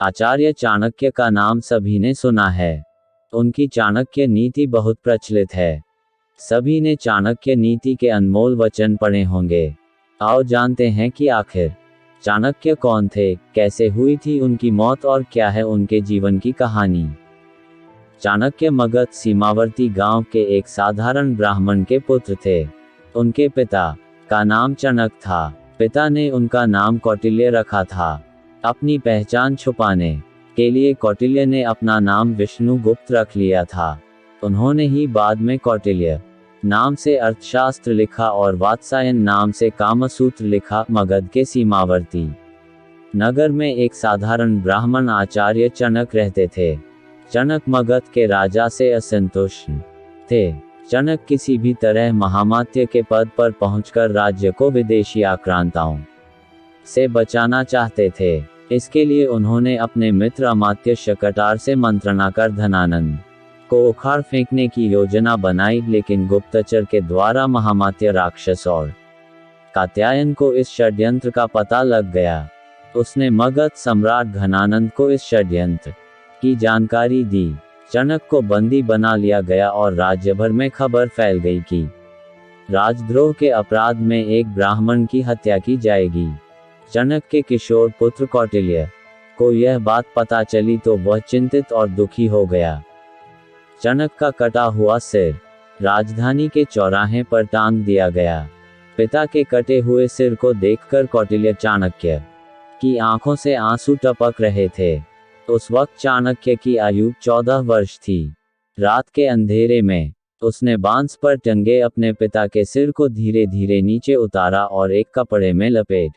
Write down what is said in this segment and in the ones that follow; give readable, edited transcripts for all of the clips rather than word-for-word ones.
आचार्य चाणक्य का नाम सभी ने सुना है। उनकी चाणक्य नीति बहुत प्रचलित है। सभी ने चाणक्य नीति के अनमोल वचन पढ़े होंगे। आओ जानते हैं कि आखिर चाणक्य कौन थे, कैसे हुई थी उनकी मौत और क्या है उनके जीवन की कहानी। चाणक्य मगध सीमावर्ती गांव के एक साधारण ब्राह्मण के पुत्र थे। उनके पिता का नाम चणक था। पिता ने उनका नाम कौटिल्य रखा था। अपनी पहचान छुपाने के लिए कौटिल्य ने अपना नाम विष्णुगुप्त रख लिया था। उन्होंने ही बाद में कौटिल्य नाम से अर्थशास्त्र लिखा और वात्सायन नाम से कामसूत्र लिखा। मगध के सीमावर्ती नगर में एक साधारण ब्राह्मण आचार्य चणक रहते थे। चणक मगध के राजा से असंतुष्ट थे। चणक किसी भी तरह महामात्य के पद पर पहुंचकर राज्य को विदेशी आक्रांताओं से बचाना चाहते थे। इसके लिए उन्होंने अपने मित्र अमात्य शकटार से मंत्रणा कर धनानंद को उखाड़ फेंकने की योजना बनाई, लेकिन गुप्तचर के द्वारा महामात्य राक्षस और कात्यायन को इस षड्यंत्र का पता लग गया। उसने मगध सम्राट घनानंद को इस षड्यंत्र की जानकारी दी। चणक को बंदी बना लिया गया और राज्य भर में खबर फैल गई कि राजद्रोह के अपराध में एक ब्राह्मण की हत्या की जाएगी। चणक के किशोर पुत्र कौटिल्य को यह बात पता चली तो वह चिंतित और दुखी हो गया। चणक का कटा हुआ सिर राजधानी के चौराहे पर टांग दिया गया। पिता के कटे हुए सिर को देखकर कौटिल्य चाणक्य की आंखों से आंसू टपक रहे थे। उस वक्त चाणक्य की आयु 14 वर्ष थी। रात के अंधेरे में उसने बांस पर टंगे अपने पिता के सिर को धीरे धीरे नीचे उतारा और एक कपड़े में लपेट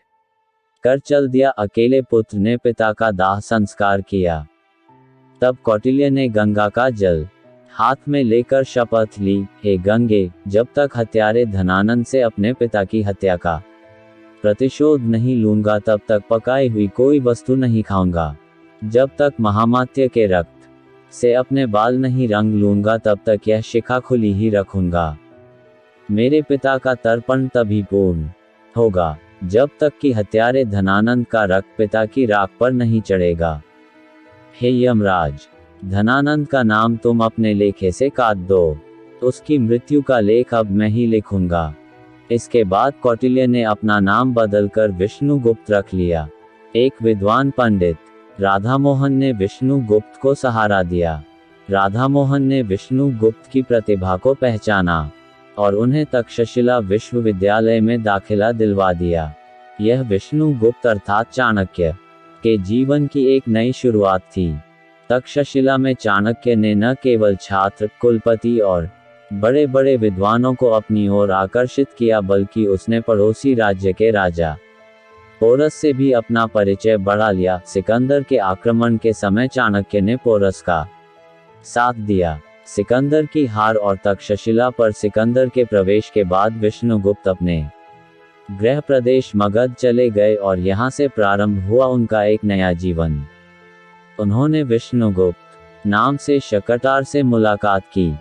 कर चल दिया। अकेले पुत्र ने पिता का दाह संस्कार किया। तब कौटिल्य ने गंगा का जल हाथ में लेकर शपथ ली, हे गंगे, जब तक हत्यारे धनानंद से अपने पिता की हत्या का प्रतिशोध नहीं लूंगा तब तक पकाई हुई कोई वस्तु नहीं खाऊंगा। जब तक महामात्य के रक्त से अपने बाल नहीं रंग लूंगा तब तक यह शिखा खुली ही रखूंगा। मेरे पिता का तर्पण तभी पूर्ण होगा जब तक कि हत्यारे धनानंद का रक्त पिता की राख पर नहीं चढ़ेगा। हे यमराज, धनानंद का नाम तुम अपने लेखे से काट दो। उसकी मृत्यु का लेख अब मैं ही लिखूंगा। इसके बाद कौटिल्य ने अपना नाम बदलकर विष्णुगुप्त रख लिया। एक विद्वान पंडित राधामोहन ने विष्णुगुप्त को सहारा दिया। राधामोहन ने विष्णुगुप्त की प्रतिभा को पहचाना और उन्हें तक्षशिला विश्वविद्यालय में दाखिला दिलवा दिया। यह विष्णुगुप्त अर्थात चाणक्य के जीवन की एक नई शुरुआत थी। तक्षशिला में चाणक्य ने न केवल छात्र, कुलपति और बड़े बड़े विद्वानों को अपनी ओर आकर्षित किया, बल्कि उसने पड़ोसी राज्य के राजा पोरस से भी अपना परिचय बढ़ा लिया। सिकंदर के आक्रमण के समय चाणक्य ने पोरस का साथ दिया। सिकंदर की हार और तक्षशिला पर सिकंदर के प्रवेश के बाद विष्णुगुप्त अपने गृह प्रदेश मगध चले गए और यहाँ से प्रारंभ हुआ उनका एक नया जीवन। उन्होंने विष्णुगुप्त नाम से शकटार से मुलाकात की।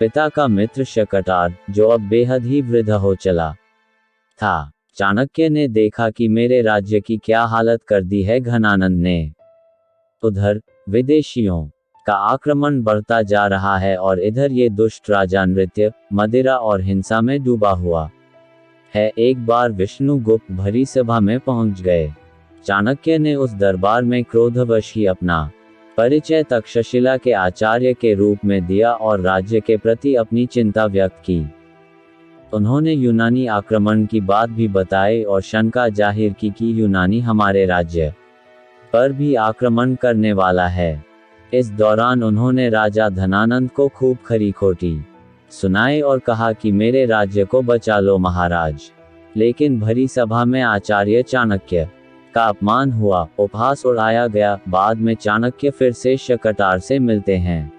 पिता का मित्र शकटार, जो अब बेहद ही वृद्ध हो चला था। चाणक्य ने देखा कि मेरे राज्य की क्या हालत कर दी है घनानंद ने। उधर विदेशियों का आक्रमण बढ़ता जा रहा है और इधर ये दुष्ट राजा नृत्य, मदिरा और हिंसा में डूबा हुआ है। एक बार विष्णुगुप्त भरी सभा में पहुंच गए। चाणक्य ने उस दरबार में क्रोधवश ही अपना परिचय तक्षशिला के आचार्य के रूप में दिया और राज्य के प्रति अपनी चिंता व्यक्त की। उन्होंने यूनानी आक्रमण की बात भी बताई और शंका जाहिर की कि यूनानी हमारे राज्य पर भी आक्रमण करने वाला है। इस दौरान उन्होंने राजा धनानंद को खूब खरी खोटी सुनाई और कहा कि मेरे राज्य को बचा लो महाराज। लेकिन भरी सभा में आचार्य चाणक्य का अपमान हुआ, उपहास उड़ाया गया। बाद में चाणक्य फिर से शकटार से मिलते हैं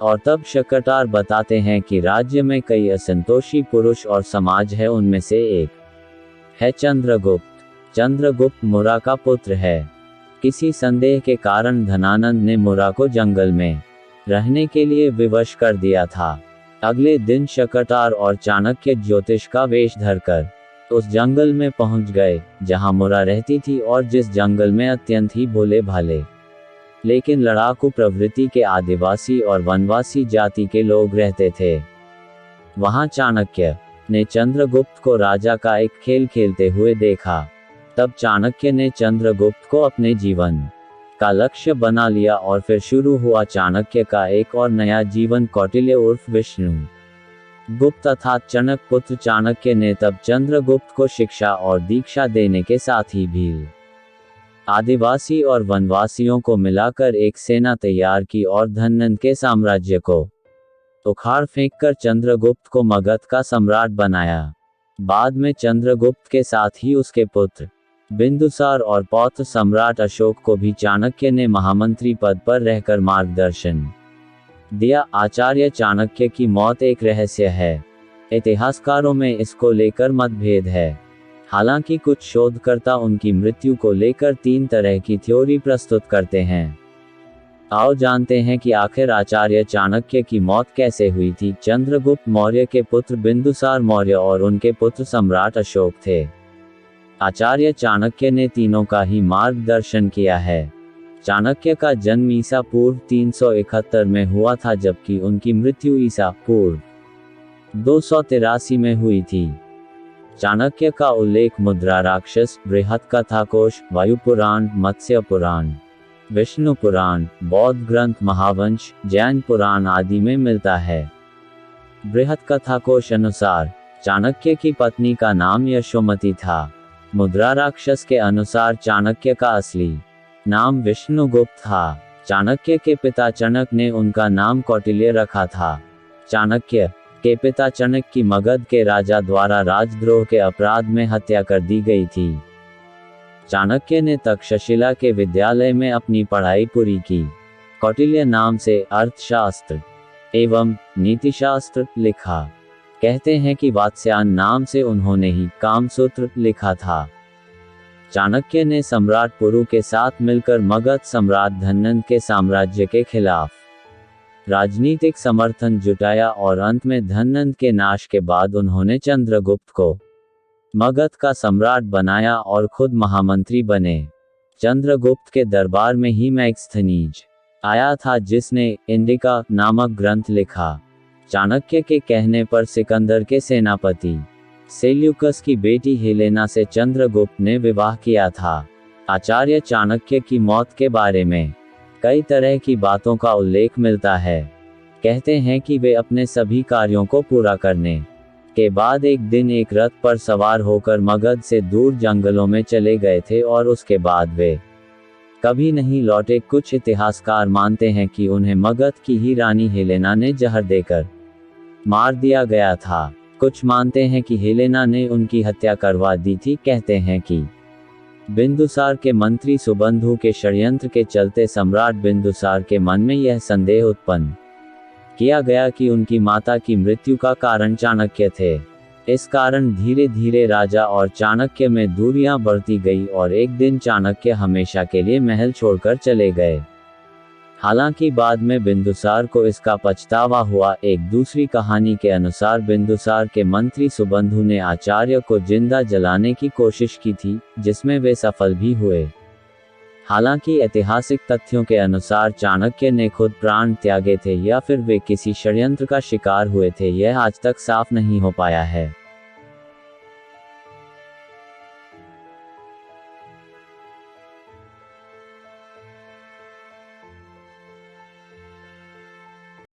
और तब शकटार बताते हैं कि राज्य में कई असंतोषी पुरुष और समाज है। उनमें से एक है चंद्रगुप्त। चंद्रगुप्त मुरा का पुत्र है। किसी संदेह के कारण धनानंद ने मुरा को जंगल में रहने के लिए विवश कर दिया था। अगले दिन शकटार और चाणक्य ज्योतिष का वेश धरकर उस जंगल में पहुंच गए जहां मुरा रहती थी और जिस जंगल में अत्यंत ही भोले भाले लेकिन लड़ाकू प्रवृत्ति के आदिवासी और वनवासी जाति के लोग रहते थे। वहां चाणक्य ने चंद्रगुप्त को राजा का एक खेल खेलते हुए देखा। तब चाणक्य ने चंद्रगुप्त को अपने जीवन का लक्ष्य बना लिया और फिर शुरू हुआ चाणक्य का एक और नया जीवन। कौटिल्य उर्फ विष्णु गुप्त अर्थात चणक पुत्र चाणक्य ने तब चंद्रगुप्त को शिक्षा और दीक्षा देने के साथ ही भील आदिवासी और वनवासियों को मिलाकर एक सेना तैयार की और धननंद के साम्राज्य को उखाड़ फेंककर चंद्रगुप्त को मगध का सम्राट बनाया। बाद में चंद्रगुप्त के साथ ही उसके पुत्र बिंदुसार और पौत्र सम्राट अशोक को भी चाणक्य ने महामंत्री पद पर रहकर मार्गदर्शन दिया। आचार्य चाणक्य की मौत एक रहस्य है। इतिहासकारों में इसको लेकर मतभेद है। हालांकि कुछ शोधकर्ता उनकी मृत्यु को लेकर 3 तरह की थ्योरी प्रस्तुत करते हैं। आओ जानते हैं कि आखिर आचार्य चाणक्य की मौत कैसे हुई थी। चंद्रगुप्त मौर्य के पुत्र बिंदुसार मौर्य और उनके पुत्र सम्राट अशोक थे। आचार्य चाणक्य ने तीनों का ही मार्गदर्शन किया है। चाणक्य का जन्म ईसा पूर्व 371 में हुआ था, जबकि उनकी मृत्यु ईसा पूर्व 283 में हुई थी। चाणक्य का उल्लेख मुद्रा राक्षस, बृहत्कथाकोश, वायु पुराण, मत्स्य पुराण, विष्णु पुराण, बौद्ध ग्रंथ महावंश, जैन पुराण आदि में मिलता है। बृहत्कथाकोश अनुसार चाणक्य की पत्नी का नाम यशोमती था। मुद्रा राक्षस के अनुसार चाणक्य का असली नाम विष्णुगुप्त था। चाणक्य के पिता चणक ने उनका नाम कौटिल्य रखा था। चाणक्य के पिता चणक की मगध के राजा द्वारा राजद्रोह के अपराध में हत्या कर दी गई थी। चाणक्य ने तक्षशिला के विद्यालय में अपनी पढ़ाई पूरी की। कौटिल्य नाम से अर्थशास्त्र एवं नीतिशास्त्र लिखा। कहते हैं कि वात्स्यायन नाम से उन्होंने ही कामसूत्र लिखा था। चाणक्य ने सम्राट पुरु के साथ मिलकर मगध सम्राट धननंद के साम्राज्य के खिलाफ राजनीतिक समर्थन जुटाया और अंत में धननंद के नाश के बाद उन्होंने चंद्रगुप्त को मगध का सम्राट बनाया और खुद महामंत्री बने। चंद्रगुप्त के दरबार में ही मैगस्थनीज आया था, जिसने इंडिका नामक ग्रंथ लिखा। चाणक्य के कहने पर सिकंदर के सेनापति सेल्यूकस की बेटी हेलेना से चंद्रगुप्त ने विवाह किया था। आचार्य चाणक्य की मौत के बारे में कई तरह की बातों का उल्लेख मिलता है। कहते हैं कि वे अपने सभी कार्यों को पूरा करने के बाद एक दिन एक रथ पर सवार होकर मगध से दूर जंगलों में चले गए थे और उसके बाद वे कभी नहीं लौटे। कुछ इतिहासकार मानते हैं कि उन्हें मगध की ही रानी हेलेना ने जहर देकर मार दिया गया था। कुछ मानते हैं कि हेलेना ने उनकी हत्या करवा दी थी। कहते हैं कि बिंदुसार के मंत्री सुबंधु के षड्यंत्र के चलते सम्राट बिंदुसार के मन में यह संदेह उत्पन्न किया गया कि उनकी माता की मृत्यु का कारण चाणक्य थे। इस कारण धीरे धीरे राजा और चाणक्य में दूरियां बढ़ती गई और एक दिन चाणक्य हमेशा के लिए महल छोड़कर चले गए। हालांकि बाद में बिंदुसार को इसका पछतावा हुआ। एक दूसरी कहानी के अनुसार बिंदुसार के मंत्री सुबंधु ने आचार्य को जिंदा जलाने की कोशिश की थी, जिसमें वे सफल भी हुए। हालांकि ऐतिहासिक तथ्यों के अनुसार चाणक्य ने खुद प्राण त्यागे थे या फिर वे किसी षड्यंत्र का शिकार हुए थे, यह आज तक साफ नहीं हो पाया है।